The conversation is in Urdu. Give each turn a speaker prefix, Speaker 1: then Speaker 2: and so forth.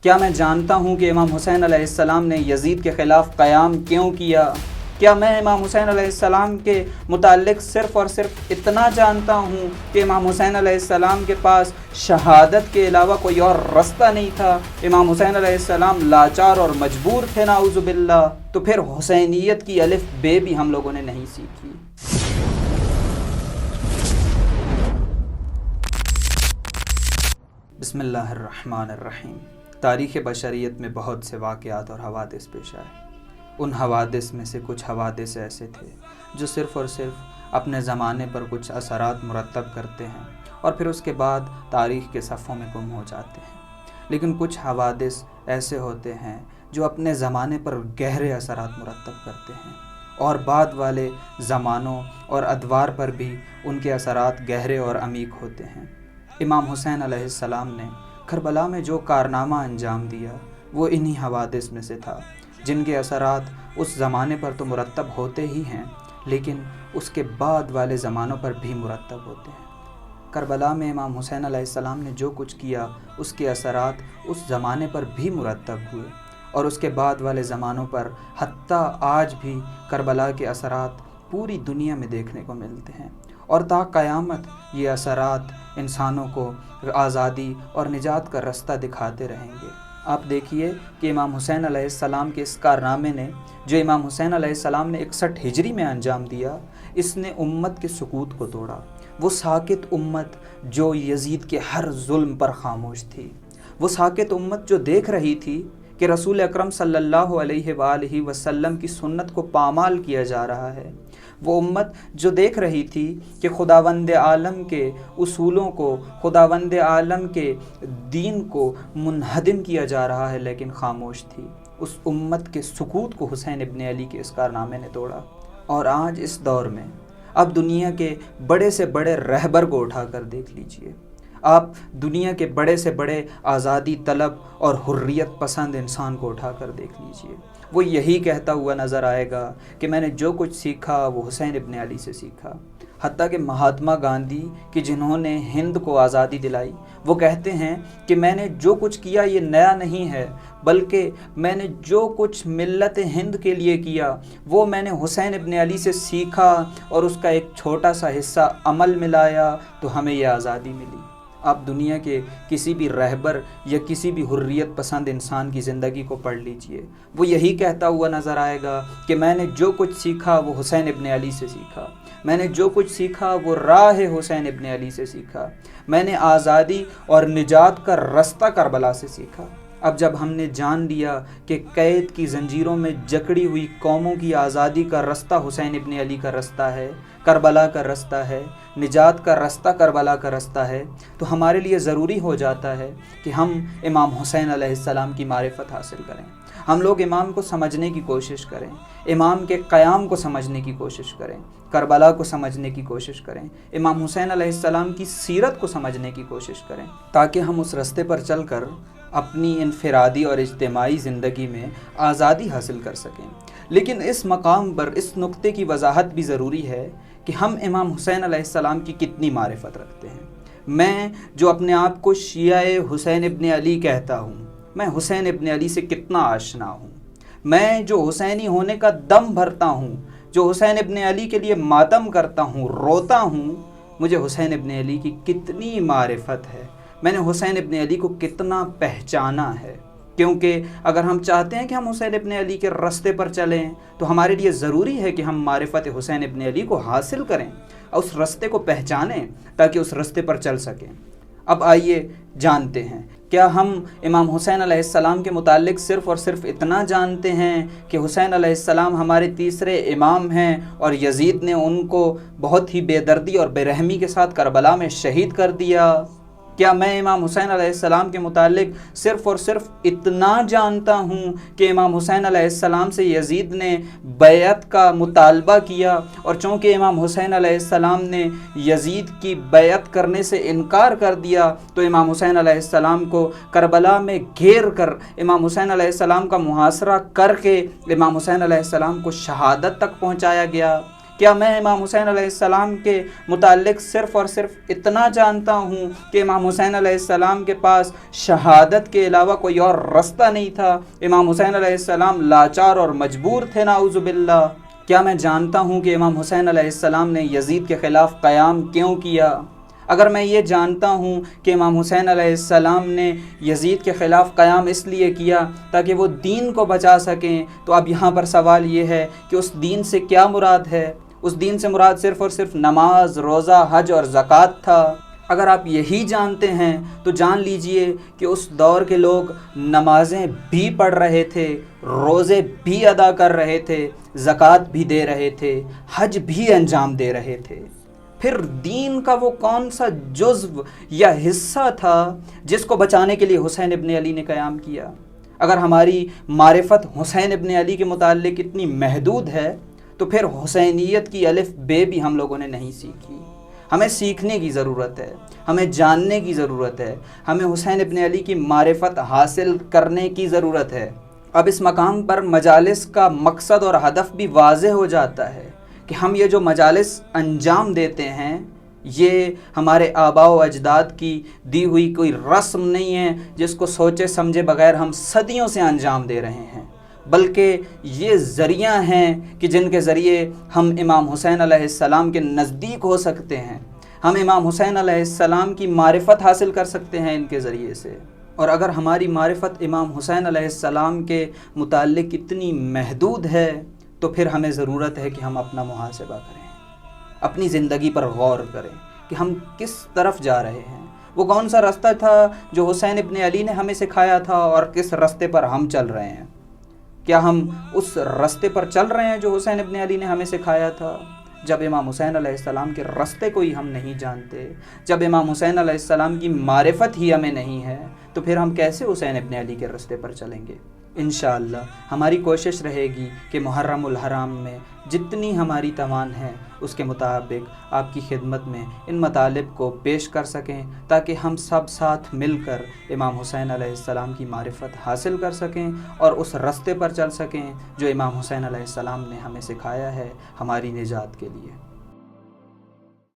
Speaker 1: کیا میں جانتا ہوں کہ امام حسین علیہ السلام نے یزید کے خلاف قیام کیوں کیا؟ کیا میں امام حسین علیہ السلام کے متعلق صرف اور صرف اتنا جانتا ہوں کہ امام حسین علیہ السلام کے پاس شہادت کے علاوہ کوئی اور رستہ نہیں تھا؟ امام حسین علیہ السلام لاچار اور مجبور تھے نعوذ باللہ؟ تو پھر حسینیت کی الف بے بھی ہم لوگوں نے نہیں سیکھی۔ بسم اللہ الرحمن الرحیم۔ تاریخ بشریت میں بہت سے واقعات اور حوادث پیش آئے۔ ان حوادث میں سے کچھ حوادث ایسے تھے جو صرف اور صرف اپنے زمانے پر کچھ اثرات مرتب کرتے ہیں اور پھر اس کے بعد تاریخ کے صفحوں میں گم ہو جاتے ہیں، لیکن کچھ حوادث ایسے ہوتے ہیں جو اپنے زمانے پر گہرے اثرات مرتب کرتے ہیں اور بعد والے زمانوں اور ادوار پر بھی ان کے اثرات گہرے اور عمیق ہوتے ہیں۔ امام حسین علیہ السلام نے کربلا میں جو کارنامہ انجام دیا وہ انہی حوادث میں سے تھا، جن کے اثرات اس زمانے پر تو مرتب ہوتے ہی ہیں لیکن اس کے بعد والے زمانوں پر بھی مرتب ہوتے ہیں۔ کربلا میں امام حسین علیہ السلام نے جو کچھ کیا اس کے اثرات اس زمانے پر بھی مرتب ہوئے اور اس کے بعد والے زمانوں پر، حتیٰ آج بھی کربلا کے اثرات پوری دنیا میں دیکھنے کو ملتے ہیں اور تا قیامت یہ اثرات انسانوں کو آزادی اور نجات کا رستہ دکھاتے رہیں گے۔ آپ دیکھیے کہ امام حسین علیہ السلام کے اس کارنامے نے، جو امام حسین علیہ السلام نے 61 ہجری میں انجام دیا، اس نے امت کے سکوت کو توڑا۔ وہ ساکت امت جو یزید کے ہر ظلم پر خاموش تھی، وہ ساکت امت جو دیکھ رہی تھی کہ رسول اکرم صلی اللہ علیہ وآلہ وسلم کی سنت کو پامال کیا جا رہا ہے، وہ امت جو دیکھ رہی تھی کہ خداوند عالم کے اصولوں کو، خداوند عالم کے دین کو منہدم کیا جا رہا ہے لیکن خاموش تھی، اس امت کے سکوت کو حسین ابن علی کے اس کارنامے نے توڑا۔ اور آج اس دور میں اب دنیا کے بڑے سے بڑے رہبر کو اٹھا کر دیکھ لیجئے، آپ دنیا کے بڑے سے بڑے آزادی طلب اور حریت پسند انسان کو اٹھا کر دیکھ لیجئے، وہ یہی کہتا ہوا نظر آئے گا کہ میں نے جو کچھ سیکھا وہ حسین ابن علی سے سیکھا۔ حتیٰ کہ مہاتما گاندھی کہ جنہوں نے ہند کو آزادی دلائی، وہ کہتے ہیں کہ میں نے جو کچھ کیا یہ نیا نہیں ہے، بلکہ میں نے جو کچھ ملت ہند کے لیے کیا وہ میں نے حسین ابن علی سے سیکھا اور اس کا ایک چھوٹا سا حصہ عمل میں لایا تو ہمیں یہ آزادی ملی۔ آپ دنیا کے کسی بھی رہبر یا کسی بھی حریت پسند انسان کی زندگی کو پڑھ لیجئے، وہ یہی کہتا ہوا نظر آئے گا کہ میں نے جو کچھ سیکھا وہ حسین ابن علی سے سیکھا، میں نے جو کچھ سیکھا وہ راہ حسین ابن علی سے سیکھا، میں نے آزادی اور نجات کا رستہ کربلا سے سیکھا۔ اب جب ہم نے جان لیا کہ قید کی زنجیروں میں جکڑی ہوئی قوموں کی آزادی کا رستہ حسین ابن علی کا رستہ ہے، کربلا کا رستہ ہے، نجات کا رستہ کربلا کا رستہ ہے، تو ہمارے لیے ضروری ہو جاتا ہے کہ ہم امام حسین علیہ السلام کی معرفت حاصل کریں، ہم لوگ امام کو سمجھنے کی کوشش کریں، امام کے قیام کو سمجھنے کی کوشش کریں، کربلا کو سمجھنے کی کوشش کریں، امام حسین علیہ السلام کی سیرت کو سمجھنے کی کوشش کریں، تاکہ ہم اس رستے پر چل کر اپنی انفرادی اور اجتماعی زندگی میں آزادی حاصل کر سکیں۔ لیکن اس مقام پر اس نقطے کی وضاحت بھی ضروری ہے کہ ہم امام حسین علیہ السلام کی کتنی معرفت رکھتے ہیں۔ میں جو اپنے آپ کو شیعہ حسین ابن علی کہتا ہوں، میں حسین ابن علی سے کتنا آشنا ہوں؟ میں جو حسینی ہونے کا دم بھرتا ہوں، جو حسین ابن علی کے لیے ماتم کرتا ہوں، روتا ہوں، مجھے حسین ابن علی کی کتنی معرفت ہے، میں نے حسین ابن علی کو کتنا پہچانا ہے۔ کیونکہ اگر ہم چاہتے ہیں کہ ہم حسین ابن علی کے رستے پر چلیں تو ہمارے لیے ضروری ہے کہ ہم معرفت حسین ابن علی کو حاصل کریں اور اس رستے کو پہچانیں تاکہ اس رستے پر چل سکیں۔ اب آئیے جانتے ہیں، کیا ہم امام حسین علیہ السلام کے متعلق صرف اور صرف اتنا جانتے ہیں کہ حسین علیہ السلام ہمارے تیسرے امام ہیں اور یزید نے ان کو بہت ہی بے دردی اور بے رحمی کے ساتھ کربلا میں شہید کر دیا؟ کیا میں امام حسین علیہ السلام کے متعلق صرف اور صرف اتنا جانتا ہوں کہ امام حسین علیہ السلام سے یزید نے بیعت کا مطالبہ کیا اور چونکہ امام حسین علیہ السلام نے یزید کی بیعت کرنے سے انکار کر دیا تو امام حسین علیہ السلام کو کربلا میں گھیر کر امام حسین علیہ السلام کا محاصرہ کر کے امام حسین علیہ السلام کو شہادت تک پہنچایا گیا؟ کیا میں امام حسین علیہ السلام کے متعلق صرف اور صرف اتنا جانتا ہوں کہ امام حسین علیہ السلام کے پاس شہادت کے علاوہ کوئی اور رستہ نہیں تھا؟ امام حسین علیہ السلام لاچار اور مجبور تھے، نعوذ باللہ۔ کیا میں جانتا ہوں کہ امام حسین علیہ السلام نے یزید کے خلاف قیام کیوں کیا؟ اگر میں یہ جانتا ہوں کہ امام حسین علیہ السلام نے یزید کے خلاف قیام اس لیے کیا تاکہ وہ دین کو بچا سکیں، تو اب یہاں پر سوال یہ ہے کہ اس دین سے کیا مراد ہے؟ اس دین سے مراد صرف اور صرف نماز، روزہ، حج اور زکوٰۃ تھا۔ اگر آپ یہی جانتے ہیں تو جان لیجئے کہ اس دور کے لوگ نمازیں بھی پڑھ رہے تھے، روزے بھی ادا کر رہے تھے، زکوٰۃ بھی دے رہے تھے، حج بھی انجام دے رہے تھے۔ پھر دین کا وہ کون سا جزو یا حصہ تھا جس کو بچانے کے لیے حسین ابن علی نے قیام کیا؟ اگر ہماری معرفت حسین ابن علی کے متعلق اتنی محدود ہے تو پھر حسینیت کی الف بے بھی ہم لوگوں نے نہیں سیکھی۔ ہمیں سیکھنے کی ضرورت ہے، ہمیں جاننے کی ضرورت ہے، ہمیں حسین ابن علی کی معرفت حاصل کرنے کی ضرورت ہے۔ اب اس مقام پر مجالس کا مقصد اور ہدف بھی واضح ہو جاتا ہے کہ ہم یہ جو مجالس انجام دیتے ہیں یہ ہمارے آباء و اجداد کی دی ہوئی کوئی رسم نہیں ہے جس کو سوچے سمجھے بغیر ہم صدیوں سے انجام دے رہے ہیں، بلکہ یہ ذریعہ ہیں کہ جن کے ذریعے ہم امام حسین علیہ السلام کے نزدیک ہو سکتے ہیں، ہم امام حسین علیہ السلام کی معرفت حاصل کر سکتے ہیں ان کے ذریعے سے۔ اور اگر ہماری معرفت امام حسین علیہ السلام کے متعلق اتنی محدود ہے تو پھر ہمیں ضرورت ہے کہ ہم اپنا محاسبہ کریں، اپنی زندگی پر غور کریں کہ ہم کس طرف جا رہے ہیں۔ وہ کون سا رستہ تھا جو حسین ابن علی نے ہمیں سکھایا تھا اور کس رستے پر ہم چل رہے ہیں؟ کیا ہم اس رستے پر چل رہے ہیں جو حسین ابن علی نے ہمیں سکھایا تھا؟ جب امام حسین علیہ السلام کے رستے کو ہی ہم نہیں جانتے، جب امام حسین علیہ السلام کی معرفت ہی ہمیں نہیں ہے، تو پھر ہم کیسے حسین ابن علی کے رستے پر چلیں گے؟ انشاءاللہ ہماری کوشش رہے گی کہ محرم الحرام میں جتنی ہماری توان ہے اس کے مطابق آپ کی خدمت میں ان مطالب کو پیش کر سکیں تاکہ ہم سب ساتھ مل کر امام حسین علیہ السلام کی معرفت حاصل کر سکیں اور اس رستے پر چل سکیں جو امام حسین علیہ السلام نے ہمیں سکھایا ہے ہماری نجات کے لیے۔